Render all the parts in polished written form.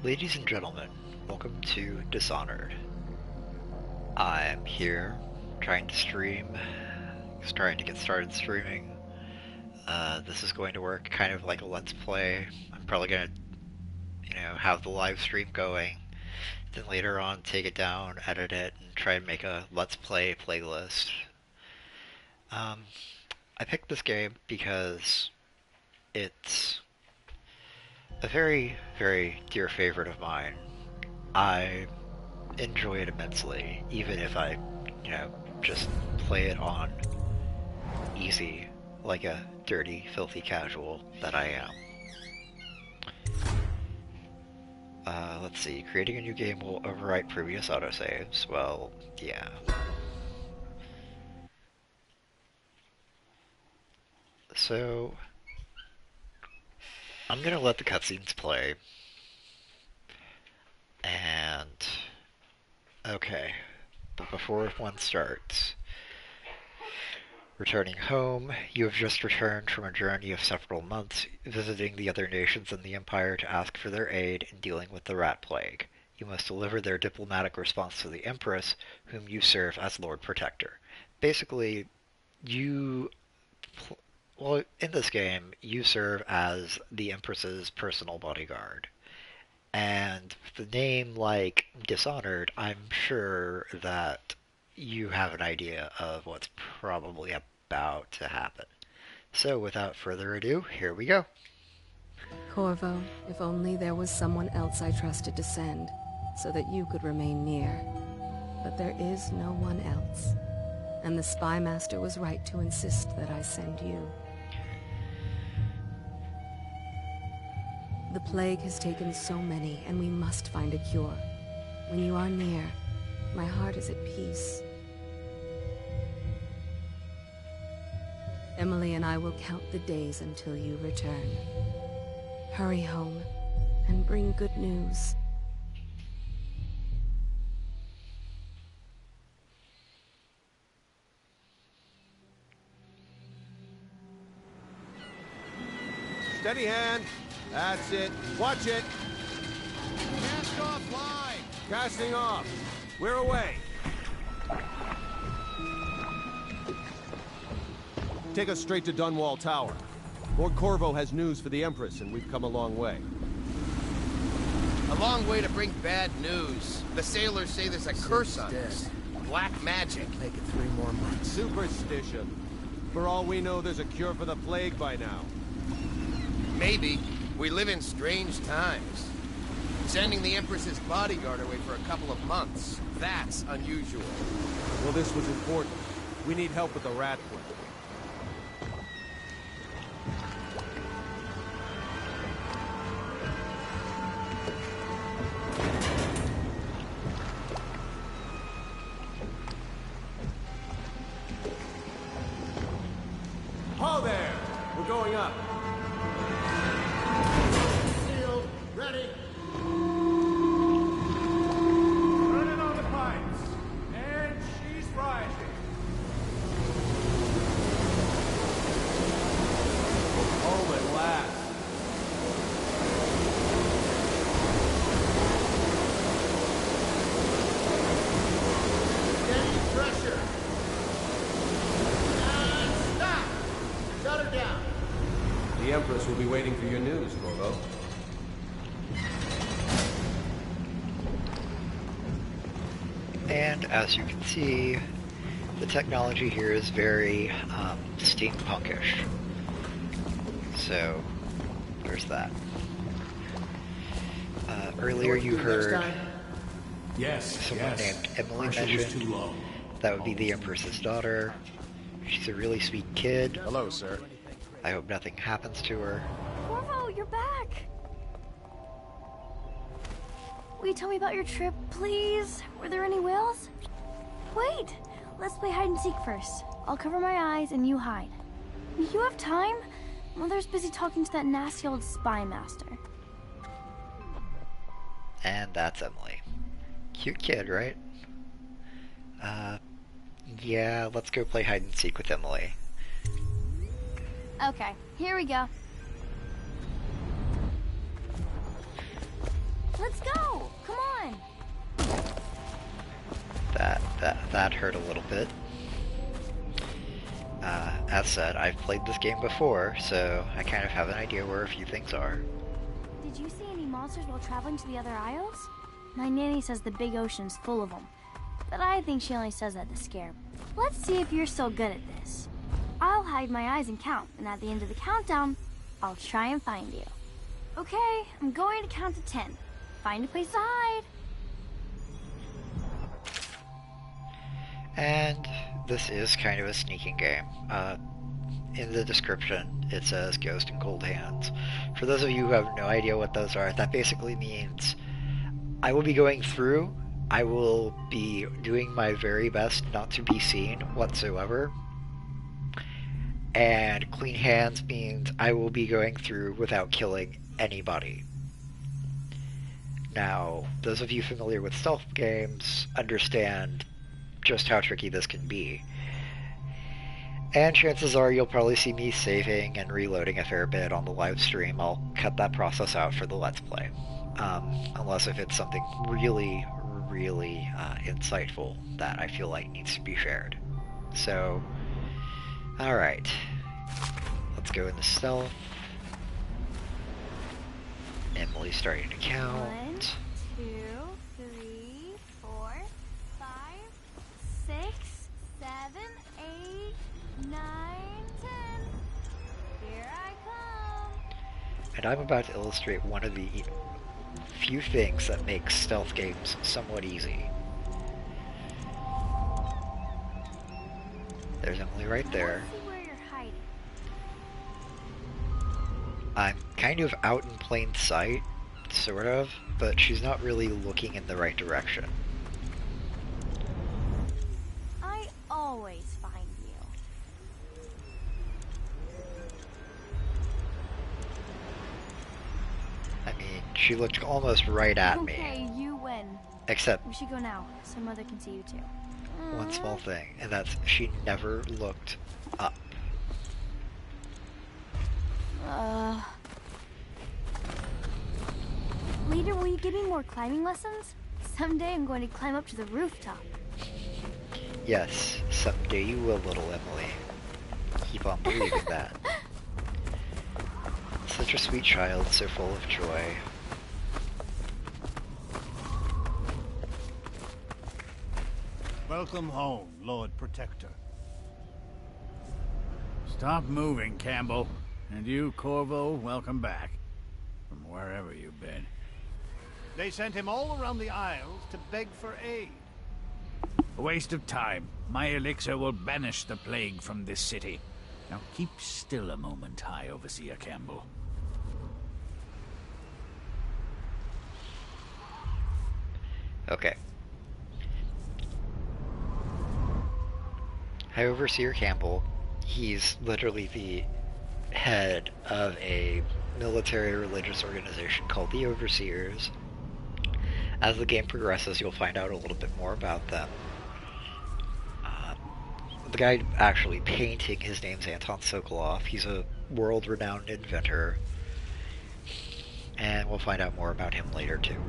Ladies and gentlemen, welcome to Dishonored. I'm here trying to stream, trying to get started streaming. This is going to work kind of like a let's play. I'm probably gonna, have the live stream going, then later on take it down, edit it, and try and make a let's play playlist. Um, I picked this game because it's a very, very dear favorite of mine. I enjoy it immensely, even if I, just play it on easy, like a dirty, filthy casual that I am. Let's see, creating a new game will overwrite previous autosaves. Well, yeah. So, I'm gonna let the cutscenes play, and okay, but before one starts, returning home, you have just returned from a journey of several months, visiting the other nations in the Empire to ask for their aid in dealing with the rat plague. You must deliver their diplomatic response to the Empress, whom you serve as Lord Protector. Basically, you... Well, in this game, you serve as the Empress's personal bodyguard. And with the name like Dishonored, I'm sure that you have an idea of what's probably about to happen. So without further ado, here we go. Corvo, if only there was someone else I trusted to send, so that you could remain near. But there is no one else. And the Spy Master was right to insist that I send you. The plague has taken so many, and we must find a cure. When you are near, my heart is at peace. Emily and I will count the days until you return. Hurry home, and bring good news. Steady hand. That's it. Watch it. Cast off line. Casting off. We're away. Take us straight to Dunwall Tower. Lord Corvo has news for the Empress, and we've come a long way. A long way to bring bad news. The sailors say there's a curse on dead. us. Black magic. Make it 3 more months. Superstition. For all we know, there's a cure for the plague by now. Maybe. We live in strange times. Sending the Empress's bodyguard away for a couple of months. That's unusual. Well, this was important. We need help with the rat plague. Ho there! We're going up. Sealed. Ready. Turning on the pipes. And she's rising. Home at last. Steady pressure. And stop! Shut her down. The Empress will be waiting for your news, Corvo. And as you can see, the technology here is very steampunkish. So, there's that. Earlier you heard someone named Emily mentioned. That would be the Empress's daughter. She's a really sweet kid. Hello, sir. I hope nothing happens to her. Corvo, you're back! Will you tell me about your trip, please? Were there any whales? Wait! Let's play hide and seek first. I'll cover my eyes and you hide. You have time? Mother's busy talking to that nasty old spy master. And that's Emily. Cute kid, right? Yeah, let's go play hide and seek with Emily. Okay, here we go. Let's that hurt a little bit. As said, I've played this game before, so I kind of have an idea where a few things are. Did you see any monsters while traveling to the other isles? My nanny says the big ocean's full of them, but I think she only says that to scare me. Let's see if you're still good at this. I'll hide my eyes and count, and at the end of the countdown, I'll try and find you. Okay, I'm going to count to 10. Find a place to hide. And this is kind of a sneaking game. In the description, it says Ghost and Cold Hands. For those of you who have no idea what those are, that basically means I will be going through, I will be doing my very best not to be seen whatsoever. And Clean Hands means I will be going through without killing anybody. Now, those of you familiar with stealth games understand just how tricky this can be. And chances are you'll probably see me saving and reloading a fair bit on the live stream. I'll cut that process out for the Let's Play. Unless if it's something really, really insightful that I feel like needs to be shared. So, alright. Let's go into stealth. Emily's starting to count. 1, 2, 3, 4, 5, 6, 7, 8, 9, 10. Here I come. And I'm about to illustrate one of the few things that make stealth games somewhat easy. There's Emily right there. Let's see where you're hiding. I'm kind of out in plain sight, sort of, but she's not really looking in the right direction. I always find you. I mean, she looked almost right at me. Okay, you win. Except We should go now, so Mother can see you too. one small thing, and that's she never looked up. Later, will you give me more climbing lessons? Someday I'm going to climb up to the rooftop. Yes, someday you will, little Emily. Keep on believing that. Such a sweet child, so full of joy. Welcome home, Lord Protector. Stop moving, Campbell. And you, Corvo, welcome back. From wherever you've been. They sent him all around the Isles to beg for aid. A waste of time. My elixir will banish the plague from this city. Now keep still a moment, High Overseer Campbell. Okay. High Overseer Campbell, he's literally the head of a military religious organization called the Overseers. As the game progresses, you'll find out a little bit more about them. The guy actually painting, his name's Anton Sokolov. He's a world-renowned inventor. And we'll find out more about him later, too.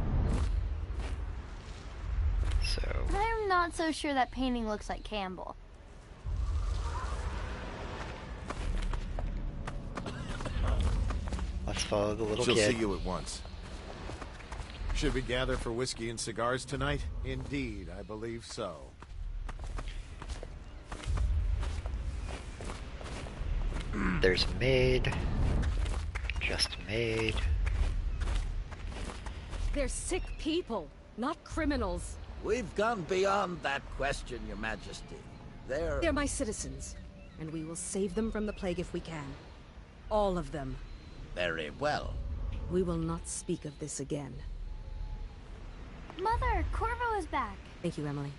So... I'm not so sure that painting looks like Campbell. let's follow the little She'll kid. see you at once. Should we gather for whiskey and cigars tonight? Indeed, I believe so. There's a maid. Just a maid. They're sick people, not criminals. We've gone beyond that question, Your Majesty. They're my citizens, and we will save them from the plague if we can. All of them. Very well. We will not speak of this again. Mother, Corvo is back. Thank you, Emily.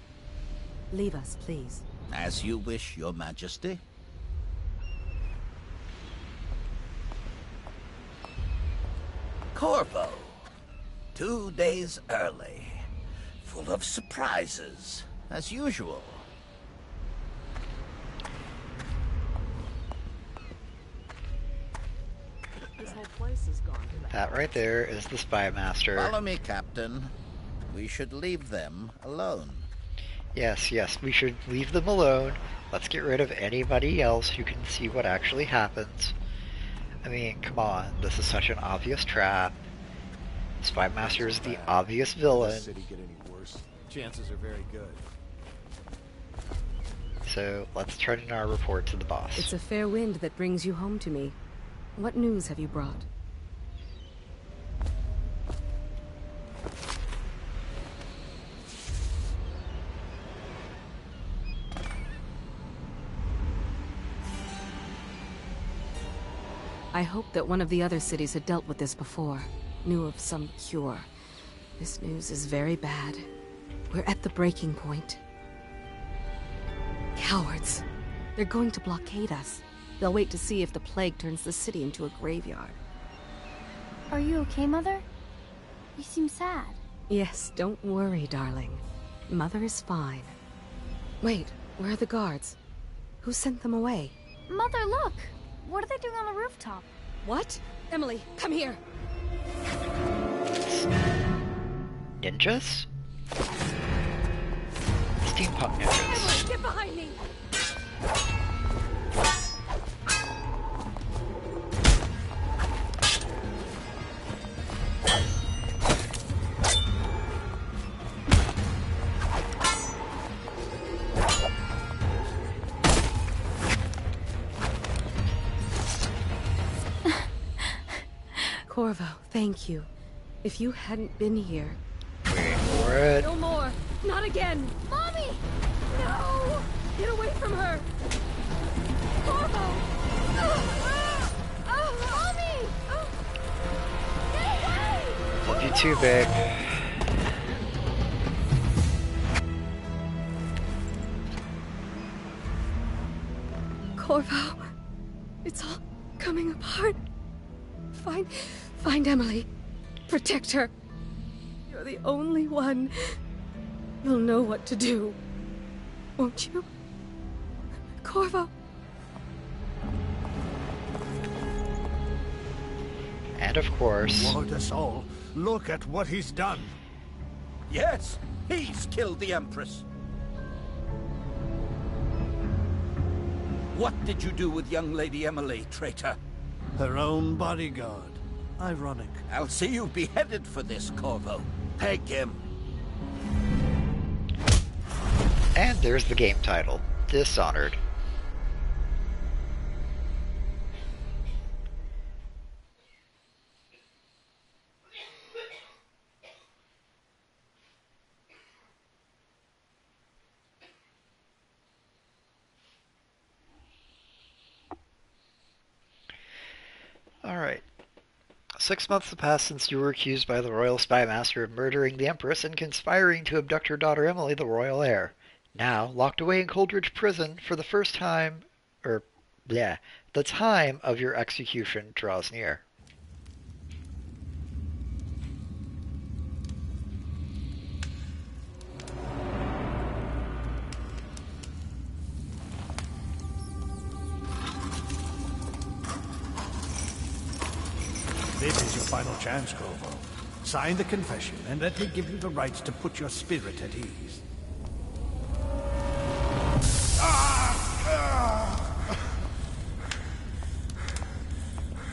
Leave us, please. As you wish, Your Majesty. Corvo. 2 days early. Full of surprises, as usual. This whole place is gone to that. That right there is the Spy Master. Follow me, Captain. We should leave them alone. Yes, yes, we should leave them alone. Let's get rid of anybody else who can see what actually happens. I mean, come on, this is such an obvious trap. Spy Master is the obvious Will villain. this city get any worse? Chances are very good. So let's turn in our report to the boss. It's a fair wind that brings you home to me. What news have you brought? I hoped that one of the other cities had dealt with this before, knew of some cure. This news is very bad. We're at the breaking point. Cowards. They're going to blockade us. They'll wait to see if the plague turns the city into a graveyard. Are you okay, Mother? You seem sad. Yes, don't worry, darling. Mother is fine. Wait, where are the guards? Who sent them away? Mother, look! What are they doing on the rooftop? What? Emily, come here! Ninjas? Steampunk ninjas. Emily, get behind me! Corvo, thank you. If you hadn't been here... Wait for it. No more! Not again! Mommy! No! Get away from her! Corvo! Mommy! Get away! Love you too, babe. Corvo, it's all coming apart. Find Emily. Protect her. You're the only one. You'll know what to do. Won't you? Corvo. And of course... Lord us all, look at what he's done. Yes, he's killed the Empress. What did you do with young Lady Emily, traitor? Her own bodyguard. Ironic. I'll see you beheaded for this, Corvo. Peg him. And there's the game title, Dishonored. Alright. 6 months have passed since you were accused by the Royal Spy Master of murdering the Empress and conspiring to abduct her daughter Emily, the royal heir. Now, locked away in Coldridge Prison for the first time, the time of your execution draws near. This is your final chance, Corvo. Sign the confession, and let me give you the rights to put your spirit at ease.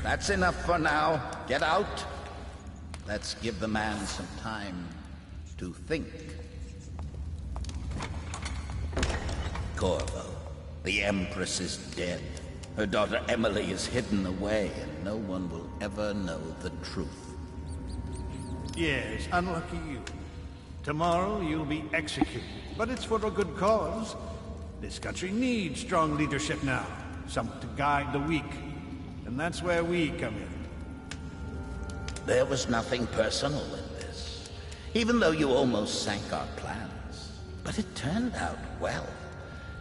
That's enough for now. Get out. Let's give the man some time to think. Corvo, the Empress is dead. Her daughter Emily is hidden away, and no one will ever know the truth. Yes, unlucky you. Tomorrow you'll be executed, but it's for a good cause. This country needs strong leadership now, someone to guide the weak. And that's where we come in. There was nothing personal in this, even though you almost sank our plans. But it turned out well.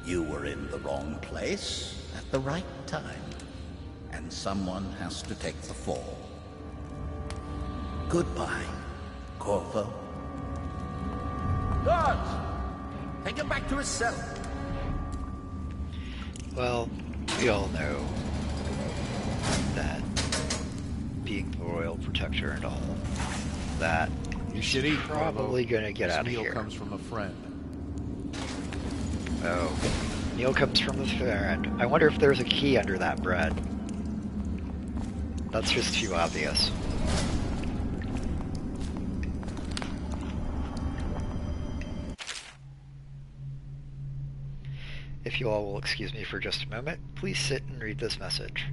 You were in the wrong place at the right time, and someone has to take the fall. Goodbye, Corvo. Guards! Take him back to his cell. Well, we all know that being the royal protector and all that You should eat, probably Corvo. gonna get This out of meal here. comes from a friend. Oh. Meal comes from the friend. I wonder if there's a key under that bread. That's just too obvious. If you all will excuse me for just a moment, please sit and read this message.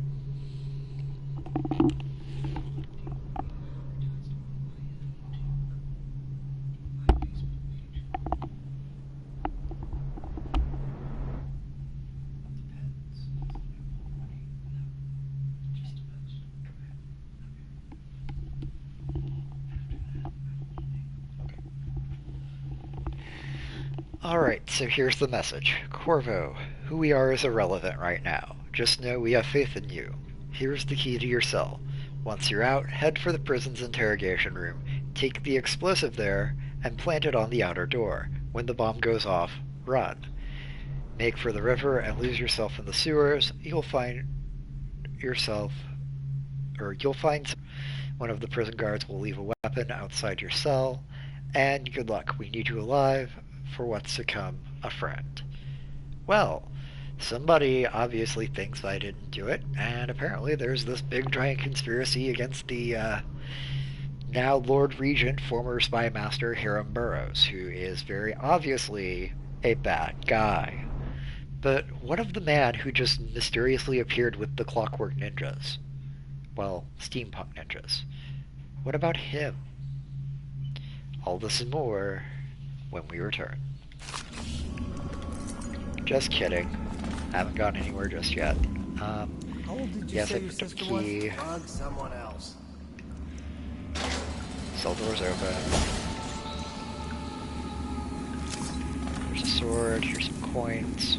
Alright, so here's the message. Corvo, who we are is irrelevant right now. Just know we have faith in you. Here's the key to your cell. Once you're out, head for the prison's interrogation room, take the explosive there, and plant it on the outer door. When the bomb goes off, run. Make for the river and lose yourself in the sewers. You'll find one of the prison guards will leave a weapon outside your cell. And good luck, we need you alive for what's to come, a friend. Well, somebody obviously thinks I didn't do it, and apparently there's this big giant conspiracy against the now Lord Regent, former spy master Hiram Burroughs, who is very obviously a bad guy. But what of the man who just mysteriously appeared with the Clockwork Ninjas? Well, steampunk ninjas. What about him? All this and more when we return. Just kidding. Haven't gone anywhere just yet. How old did you Yes, say I your picked up sister key. was? Bug someone else. Cell door's open. There's a sword. Here's some coins.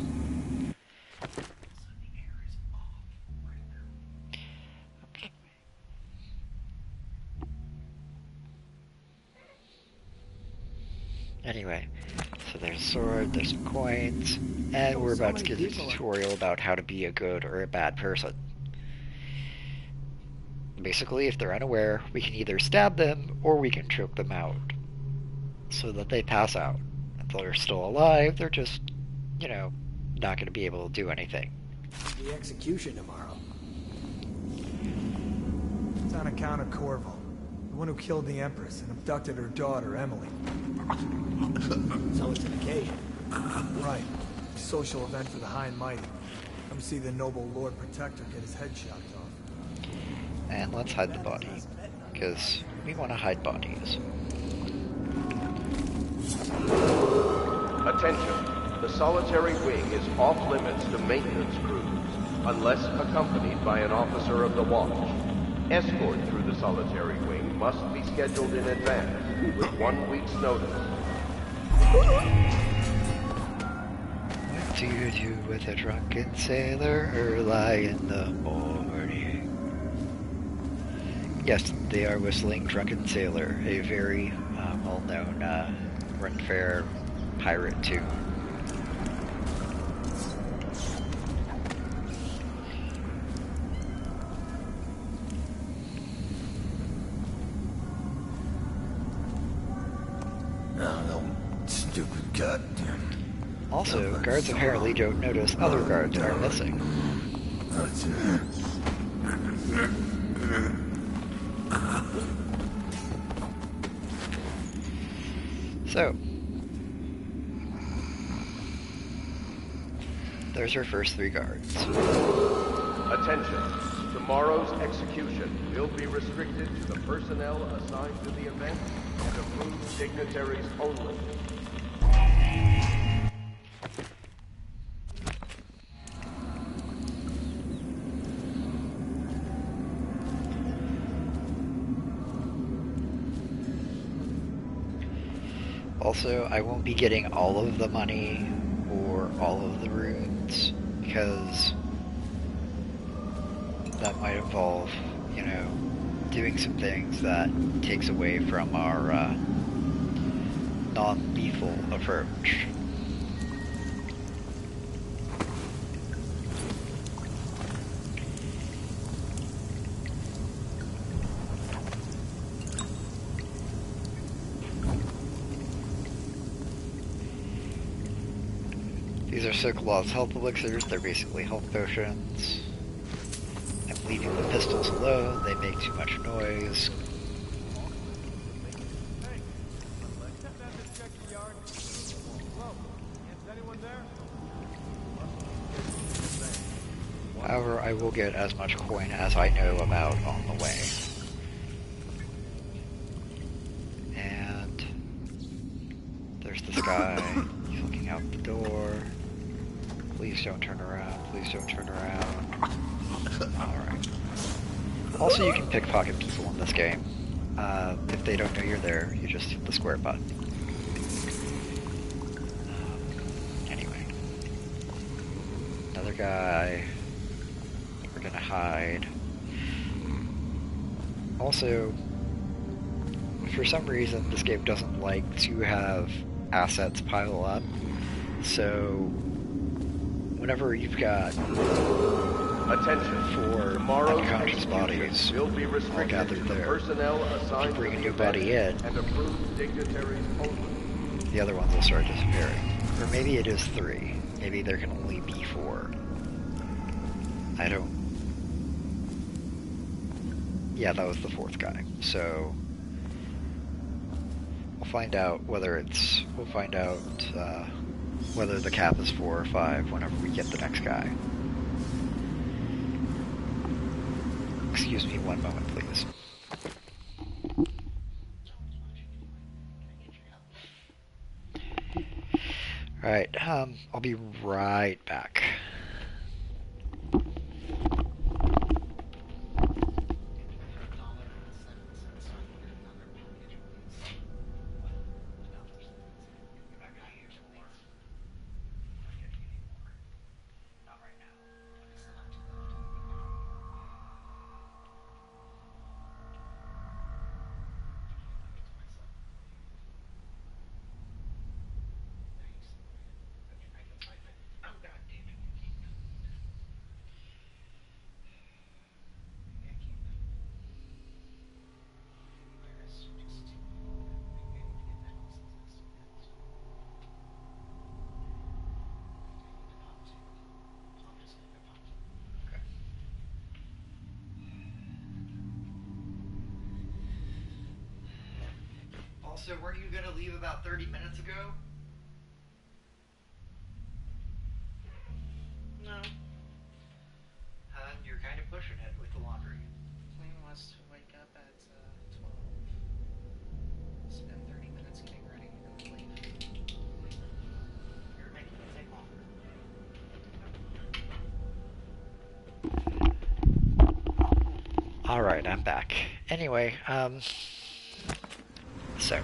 Anyway, so there's a sword, there's some coins, and we're about to get a tutorial about how to be a good or a bad person. Basically, if they're unaware, we can either stab them or we can choke them out so that they pass out. If they're still alive, they're just, you know, not going to be able to do anything. The execution tomorrow. It's on account of Corvo, the one who killed the Empress and abducted her daughter, Emily. So it's an occasion. Right. A social event for the high and mighty. Come see the noble Lord Protector get his head chopped off. And let's hide the body, because we want to hide bodies. Attention. The solitary wing is off limits to maintenance crews, unless accompanied by an officer of the watch. Escort through the solitary wing must be scheduled in advance, with 1 week's notice. What do you do with a drunken sailor early in the morning? Yes, they are whistling Drunken Sailor, a very well-known run-fair pirate tune. Stupid goddamn. Also, guards apparently don't notice other guards are missing. So, there's our first 3 guards. Attention. Tomorrow's execution will be restricted to the personnel assigned to the event and approved dignitaries only. Also, I won't be getting all of the money or all of the runes, because that might involve, you know, doing some things that takes away from our non-lethal approach. These are so-called health elixirs. They're basically health potions. I'm leaving the pistols alone. They make too much noise. However, I will get as much coin as I know about on the way. And there's this guy. He's looking out the door. Please don't turn around. Please don't turn around. Alright. Also, you can pickpocket people in this game. If they don't know you're there, you just hit the square button. Anyway. Another guy. We're gonna hide. Also, for some reason, this game doesn't like to have assets pile up. So, whenever you've got four unconscious bodies all gathered there, if you bring a new body in, the other ones will start disappearing. Or maybe it is 3. Maybe there can only be 4. I don't... Yeah, that was the 4th guy. So we'll find out whether it's... We'll find out whether the cap is 4 or 5 whenever we get the next guy. Excuse me 1 moment, please. Alright, I'll be right back. Also, weren't you gonna leave about 30 minutes ago? No. You're kind of pushing it with the laundry. Plan was to wake up at 12. Spend 30 minutes getting ready and then leave. You're making it take longer. Alright, I'm back. Anyway, so,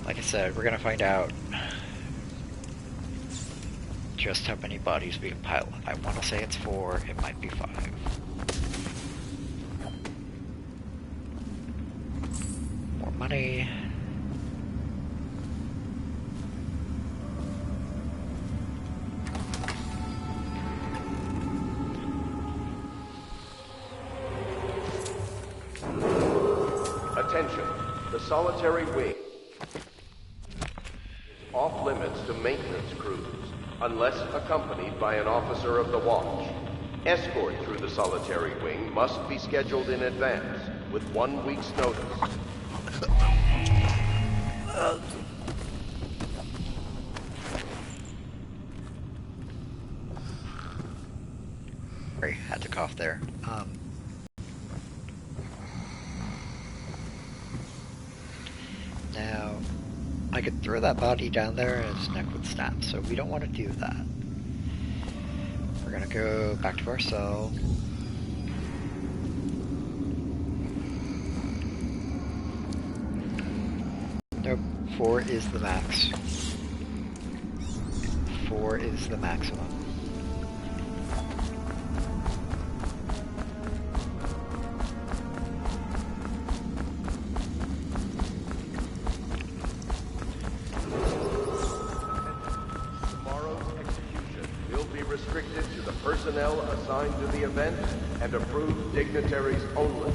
like I said, we're gonna find out just how many bodies we can pile up. I want to say it's 4, it might be 5. More money. Attention, the solitary wing is off limits to maintenance crews, unless accompanied by an officer of the watch. Escort through the solitary wing must be scheduled in advance, with 1 week's notice. Sorry, had to cough there. Now, I could throw that body down there and his neck would snap, so we don't want to do that. We're gonna go back to our cell. Nope, 4 is the max. 4 is the maximum. Restricted to the personnel assigned to the event and approved dignitaries only.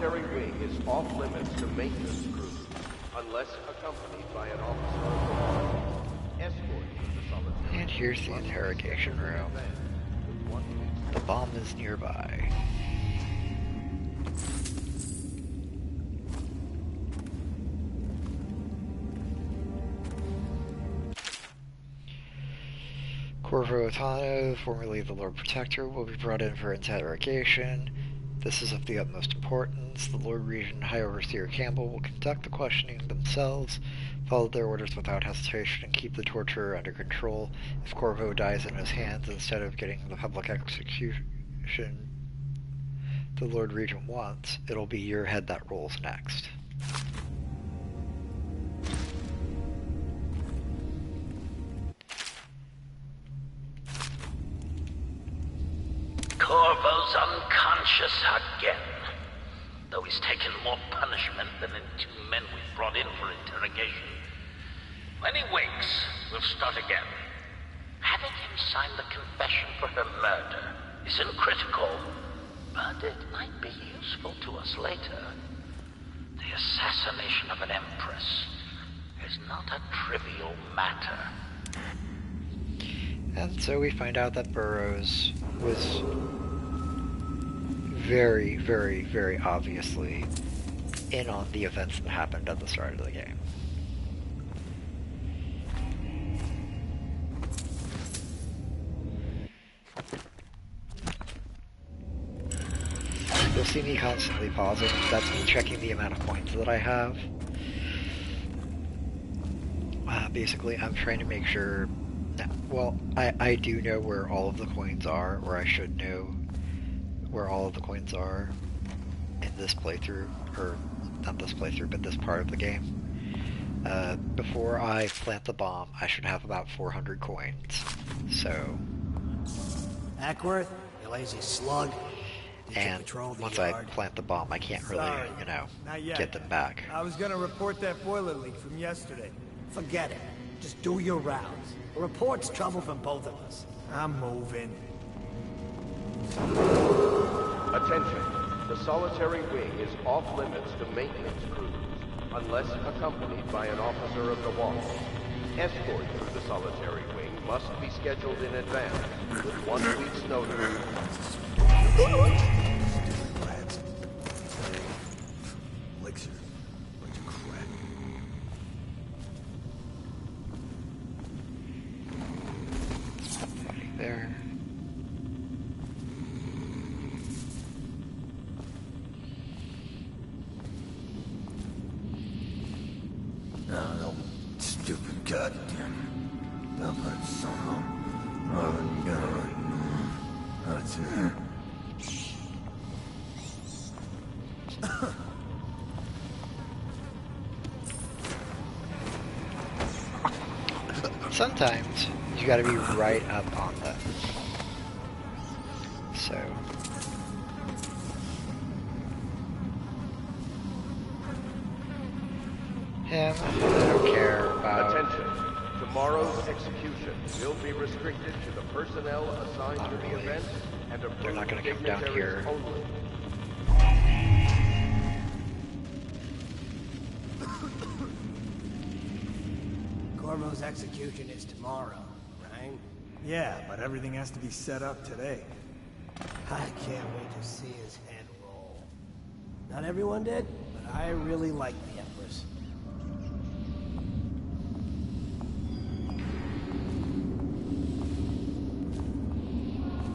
solitary wing is off limits to maintenance crews, unless accompanied by an officer of the law. Escort through the solitary. And here's the interrogation room. The bomb is nearby. Corvo Otano, formerly the Lord Protector, will be brought in for interrogation. This is of the utmost importance. The Lord Regent High Overseer Campbell will conduct the questioning themselves, follow their orders without hesitation, and keep the torturer under control. If Corvo dies in his hands instead of getting the public execution the Lord Regent wants, it'll be your head that rolls next. Corvo's unconscious again, though he's taken more punishment than in 2 men we've brought in for interrogation. When he wakes, we'll start again. Having him sign the confession for her murder isn't critical, but it might be useful to us later. The assassination of an empress is not a trivial matter. And so we find out that Burroughs was very, very, very obviously in on the events that happened at the start of the game. You'll see me constantly pausing. That's me checking the amount of coins that I have. Basically, I'm trying to make sure... Well, I do know where all of the coins are, or I should know where all of the coins are in this playthrough, or not this playthrough, but this part of the game. Before I plant the bomb, I should have about 400 coins. So... Ackworth, you lazy slug. And once I plant the bomb, I can't really, you know, get them back. I was gonna report that boiler leak from yesterday. Forget it. Just do your rounds. A report's trouble for both of us. I'm moving. Attention. The solitary wing is off limits to maintenance crews, unless accompanied by an officer of the watch. Escort through the solitary wing must be scheduled in advance, with 1 week's notice. Stupid rats. Elixir. Bunch of crap. There. No, stupid goddamn. They'll let someone. That's it. Sometimes you gotta be right up on them. So him, I don't care about. Attention. Tomorrow's execution will be restricted to the personnel assigned to the really. event and approved They're not gonna come down dignitaries here. only. Corvo's execution is tomorrow, right? Yeah, but everything has to be set up today. I can't wait to see his head roll. Not everyone did, but I really like the Empress.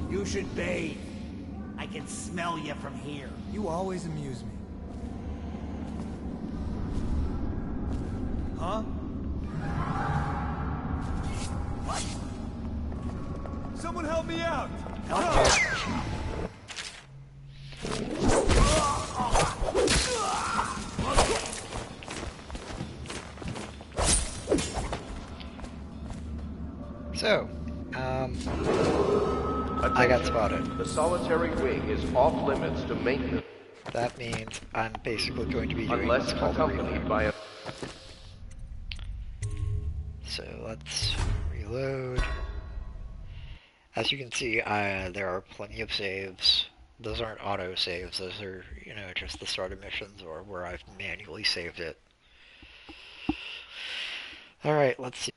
You should bathe. I can smell you from here. You always amuse me. Huh? What? Someone help me out! So, I got spotted. The solitary wing is off limits to maintenance. That means I'm basically going to be doing Unless what's called a accompanied reload. by a... So let's reload. As you can see, there are plenty of saves those aren't auto saves. Those are, you know, just the start of missions or where I've manually saved it. All right, let's see.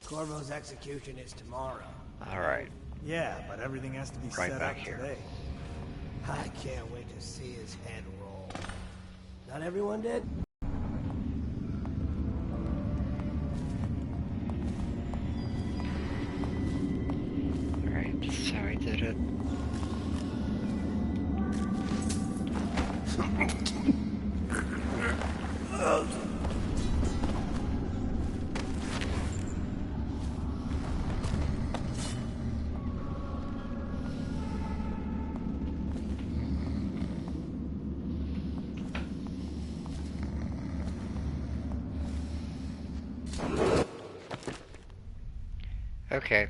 Corvo's execution is tomorrow. All right. Yeah, but everything has to be Right set back up here. today. I can't wait to see his head roll. Not everyone did? All right, this is how I did it. Okay,